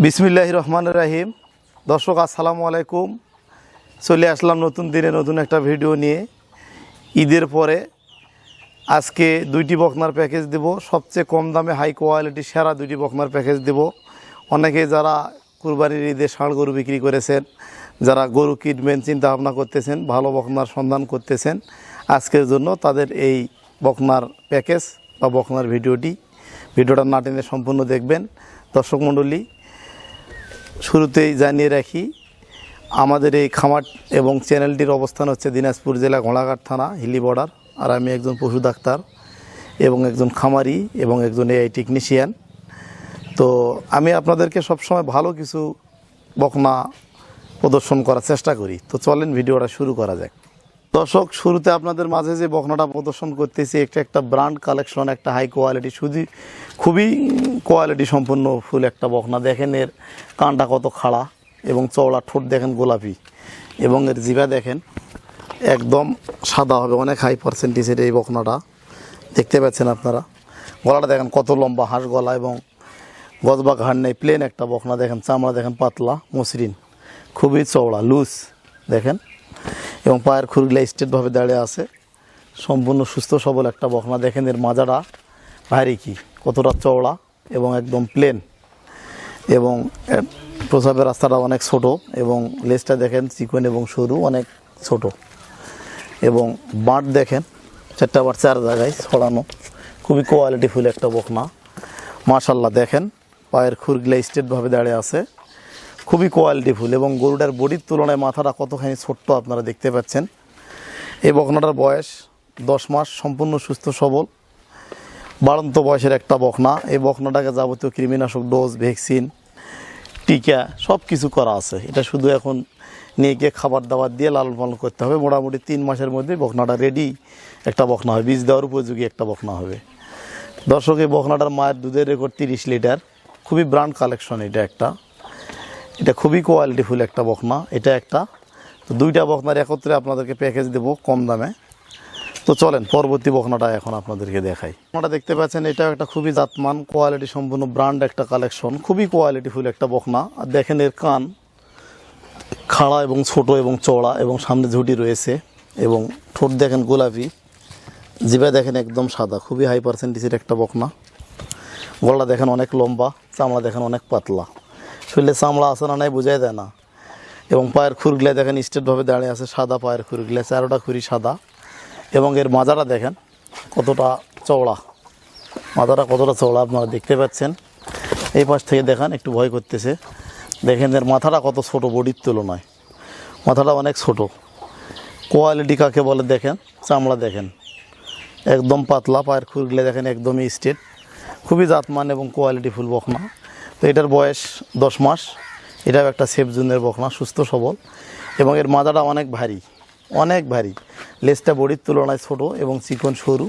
বিসমিল্লাহির রহমানির রহিম। দর্শক আসসালামু আলাইকুম। চলে আসলাম নতুন দিনে নতুন একটা ভিডিও নিয়ে। ঈদের পরে আজকে দুইটি বকনার প্যাকেজ দেব, সবচেয়ে কম দামে হাই কোয়ালিটি সেরা দুইটি বকনার প্যাকেজ দেব। অনেকে যারা কুরবানির ঈদে ষাঁড় গরু বিক্রি করেছেন, যারা গরু কিনবেন চিন্তা ভাবনা করতেছেন, ভালো বকনার সন্ধান করতেছেন, আজকের জন্য তাদের এই বকনার প্যাকেজ বা বকনার ভিডিওটা না টেনে সম্পূর্ণ দেখবেন। দর্শক মণ্ডলী, শুরুতেই জানিয়ে রাখি, আমাদের এই খামার এবং চ্যানেলটির অবস্থান হচ্ছে দিনাজপুর জেলা ঘোড়াঘাট থানা, হিলি বর্ডার। আর আমি একজন পশু ডাক্তার এবং একজন খামারি এবং একজন এআই টেকনিশিয়ান। তো আমি আপনাদেরকে সবসময় ভালো কিছু বকনা প্রদর্শন করার চেষ্টা করি। তো চলেন ভিডিওটা শুরু করা যাক। দর্শক, শুরুতে আপনাদের মাঝে যে বকনাটা প্রদর্শন করতেছি, একটা ব্র্যান্ড কালেকশন, একটা হাই কোয়ালিটি, খুবই কোয়ালিটি সম্পন্ন ফুল একটা বকনা। দেখেন এর কানটা কত খাড়া এবং চওড়া, ঠোঁট দেখেন গোলাপি এবং এর জিভা দেখেন একদম সাদা হবে। অনেক হাই পার্সেন্টেজের এই বকনাটা দেখতে পাচ্ছেন আপনারা। গলাটা দেখেন কত লম্বা, হাঁস গলা এবং গজবা ঘাড় নেই, প্লেন একটা বকনা। দেখেন চামড়া দেখেন পাতলা মসৃণ, খুবই চওড়া লুজ দেখেন, এবং পায়ের খুরগুলা স্ট্রেটভাবে দাঁড়িয়ে আছে। সম্পূর্ণ সুস্থ সবল একটা বকনা। দেখেন এর মাজাটা ভারী কি কতটা চওড়া এবং একদম প্লেন, এবং প্রসাবের রাস্তাটা অনেক ছোট, এবং লেজটা দেখেন চিকন এবং সরু, অনেক ছোট, এবং বাঁট দেখেন চারটা বাঁট চার জায়গায় ছড়ানো। খুবই কোয়ালিটিফুল একটা বকনা মাশাআল্লাহ। দেখেন পায়ের খুরগুলা স্ট্রেটভাবে দাঁড়িয়ে আছে, খুবই কোয়ালিটিফুল, এবং গরুটার বডির তুলনায় মাথাটা কতখানি ছোট্ট আপনারা দেখতে পাচ্ছেন। এই বকনাটার বয়স 10 মাস, সম্পূর্ণ সুস্থ সবল, বাড়ন্ত বয়সের একটা বকনা। এই বকনাটাকে যাবতীয় কৃমিনাশক ডোজ, ভ্যাকসিন, টিকা সব কিছু করা আছে। এটা শুধু এখন নিয়ে গিয়ে খাবার দাবার দিয়ে লালন পালন করতে হবে। মোটামুটি 3 মাসের মধ্যে বকনাটা রেডি একটা বকনা হবে, বীজ দেওয়ার উপযোগী একটা বকনা হবে। দর্শক, এই বকনাটার মায়ের দুধের রেকর্ড 30 লিটার। খুবই ব্র্যান্ড কালেকশন এটা খুবই কোয়ালিটিফুল একটা বকনা। এটা একটা, তো দুইটা বকনার একত্রে আপনাদেরকে প্যাকেজ দেব কম দামে। তো চলেন পরবর্তী বকনাটা এখন আপনাদেরকে দেখাই। বকনাটা দেখতে পাচ্ছেন, এটা একটা খুবই জাতমান কোয়ালিটি সম্পূর্ণ ব্র্যান্ড একটা কালেকশন, খুবই কোয়ালিটিফুল একটা বকনা। আর দেখেন এর কান খাড়া এবং ছোট এবং চওড়া, এবং সামনে ঝুঁটি রয়েছে, এবং ঠোঁট দেখেন গোলাপি, জিভা দেখেন একদম সাদা, খুবই হাই পার্সেন্টেজের একটা বকনা। গলা দেখেন অনেক লম্বা, চামড়া দেখেন অনেক পাতলা, শরীরে চামড়া আছে না নাই বোঝাই দেয় না, এবং পায়ের খুরগুলা দেখেন স্ট্রেটভাবে দাঁড়িয়ে আছে, সাদা পায়ের খুরগুলা, চারোটা খুরি সাদা, এবং এর মাজাটা দেখেন কতটা চওড়া, মাথাটা কতটা চওড়া আপনারা দেখতে পাচ্ছেন। এই পাশ থেকে দেখান, একটু ভয় করতেছে। দেখেন এর মাথাটা কত ছোট, বডির তুলনায় মাথাটা অনেক ছোট। কোয়ালিটি কাকে বলে দেখেন, চামড়া দেখেন একদম পাতলা, পায়ের খুরগুলা দেখেন একদমই স্ট্রেট, খুবই জাতমান এবং কোয়ালিটিফুল বকনা। তো এটার বয়স 10 মাস। এটাও একটা সেফ জোনের বকনা, সুস্থ সবল, এবং এর মাজাটা অনেক ভারী। লেজটা বডির তুলনায় ছোট এবং চিকন সরু।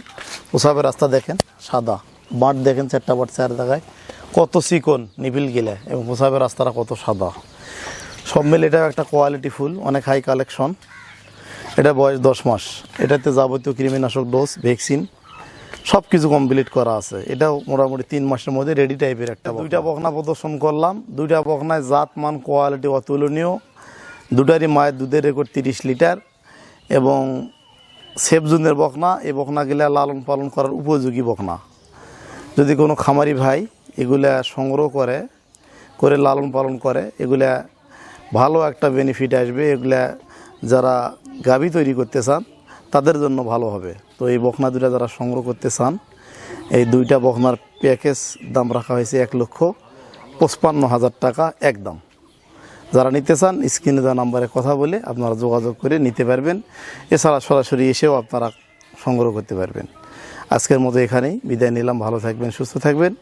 প্রসাবের রাস্তা দেখেন সাদা, বাঁট দেখেন চারটা বাঁট চার জায়গায় কত চিকন নিপিল গেলে, এবং প্রসাবের রাস্তাটা কত সাদা। সব মিলে এটাও একটা কোয়ালিটিফুল, অনেক হাই কালেকশন। এটা বয়স 10 মাস। এটাতে যাবতীয় কৃমিনাশক ডোজ, ভ্যাকসিন সব কিছু কমপ্লিট করা আছে। এটাও মোটামুটি 3 মাসের মধ্যে রেডি টাইপের একটা। দুইটা বকনা প্রদর্শন করলাম, দুইটা বকনায় জাত মান কোয়ালিটি অতুলনীয়। দুটারই মায়ের দুধের রেকর্ড 30 লিটার, এবং সেফ জোনের বকনা। এই বকনাগুলা লালন পালন করার উপযোগী বকনা। যদি কোনো খামারি ভাই এগুলা সংগ্রহ করে লালন পালন করে, এগুলা ভালো একটা বেনিফিট আসবে। এগুলা যারা গাভী তৈরি করতে চান তাদের জন্য ভালো হবে। তো এই বকনা দুটা যারা সংগ্রহ করতে চান, এই দুইটা বকনার প্যাকেজ দাম রাখা হয়েছে 1,55,000 টাকা একদম। যারা নিতে চান স্ক্রিনে দেওয়া নাম্বারে কথা বলে আপনারা যোগাযোগ করে নিতে পারবেন। এছাড়া সরাসরি এসেও আপনারা সংগ্রহ করতে পারবেন। আজকের মতো এখানেই বিদায় নিলাম। ভালো থাকবেন, সুস্থ থাকবেন,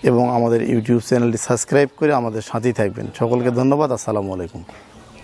এবং আমাদের ইউটিউব চ্যানেলটি সাবস্ক্রাইব করে আমাদের সাথেই থাকবেন। সকলকে ধন্যবাদ। আসসালামু আলাইকুম।